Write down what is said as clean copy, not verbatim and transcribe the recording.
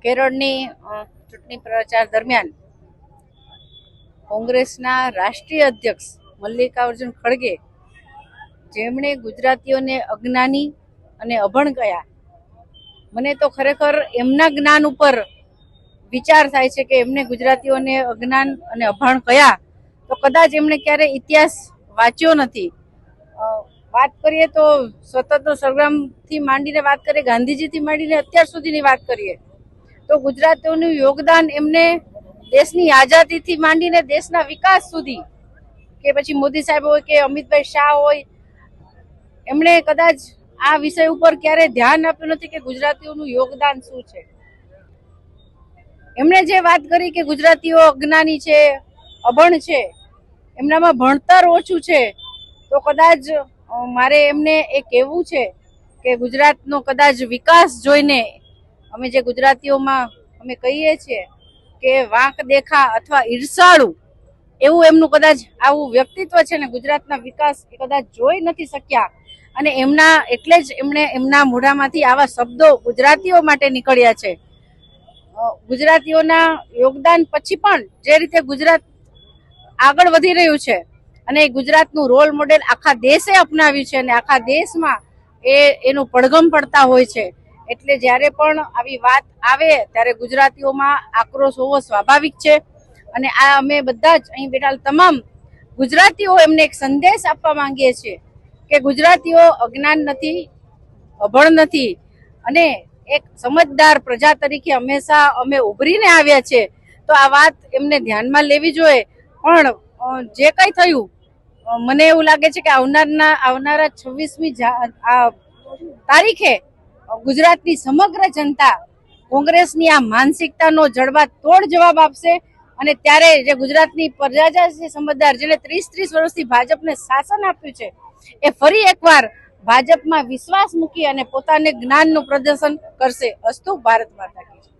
કેરળની ચૂંટણી પ્રચાર દરમિયાન કોંગ્રેસના રાષ્ટ્રીય અધ્યક્ષ મલ્લિકાર્જુન ખડગે જેમણે ગુજરાતીઓને અજ્ઞાની અને અભણ કહ્યા, મને તો ખરેખર એમના જ્ઞાન ઉપર વિચાર થાય છે કે એમને ગુજરાતીઓને અજ્ઞાન અને અભણ કહ્યા તો કદાચ એમણે ક્યારે ઇતિહાસ વાંચ્યો નથી. વાત કરીએ તો સ્વતંત્ર સંગ્રામથી માંડીને વાત કરીએ, ગાંધીજીથી માંડીને અત્યાર સુધીની વાત કરીએ તો ગુજરાતીઓનું યોગદાન એમને દેશની આઝાદીથી માંડીને દેશના વિકાસ સુધી, કે પછી મોદી સાહેબ હોય કે અમિતભાઈ શાહ હોય, એમણે કદાચ આ વિષય ઉપર ક્યારે ધ્યાન આપ્યું નથી કે ગુજરાતીઓનું યોગદાન શું છે. એમણે જે વાત કરી કે ગુજરાતીઓ અજ્ઞાની છે, અભણ છે, એમનામાં ભણતર ઓછું છે, તો કદાચ મારે એમને એ કહેવું છે કે ગુજરાતનો કદાચ વિકાસ જોઈને અમે જે ગુજરાતીઓમાં અમે કહીએ છીએ કે વાંક દેખા અથવા ઈર્ષાળુ એવું એમનું કદાચ આવું વ્યક્તિત્વ છે ને, ગુજરાતના વિકાસ એ કદાચ જોઈ નથી શક્યા અને એમના એટલે જ એમણે એમના મોઢામાંથી આવા શબ્દો ગુજરાતીઓ માટે નીકળ્યા છે. ગુજરાતીઓના યોગદાન પછી પણ જે રીતે ગુજરાત આગળ વધી રહ્યું છે અને ગુજરાતનું રોલ મોડેલ આખા દેશે અપનાવ્યું છે અને આખા દેશમાં એનું પડઘમ પડતા હોય છે, એટલે જ્યારે પણ આવી વાત આવે ત્યારે ગુજરાતીઓમાં આક્રોશ હોવો સ્વાભાવિક છે. અને આ અમે બધા જ અહીં બેઠા તમામ ગુજરાતીઓ એમને એક સંદેશ આપવા માંગીએ છીએ કે ગુજરાતીઓ અજ્ઞાન નથી, અભણ નથી અને એક સમજદાર પ્રજા તરીકે હંમેશા અમે ઉભરીને આવ્યા છે. તો આ વાત એમને ધ્યાનમાં લેવી જોઈએ. પણ જે કંઈ થયું, મને એવું લાગે છે કે આવનારા 26મી તારીખે ગુજરાતની સમગ્ર જનતા કોંગ્રેસની આ માનસિકતાનો જડબા તોડ જવાબ આપશે અને ત્યારે જે ગુજરાતની પ્રજા છે સમજદાર, જેને 30 વર્ષથી ભાજપને શાસન આપ્યું છે, એ ફરી એકવાર ભાજપમાં વિશ્વાસ મૂકી અને પોતાને જ્ઞાનનું પ્રદર્શન કરશે. અસ્તુ. ભારત માતા કી જય.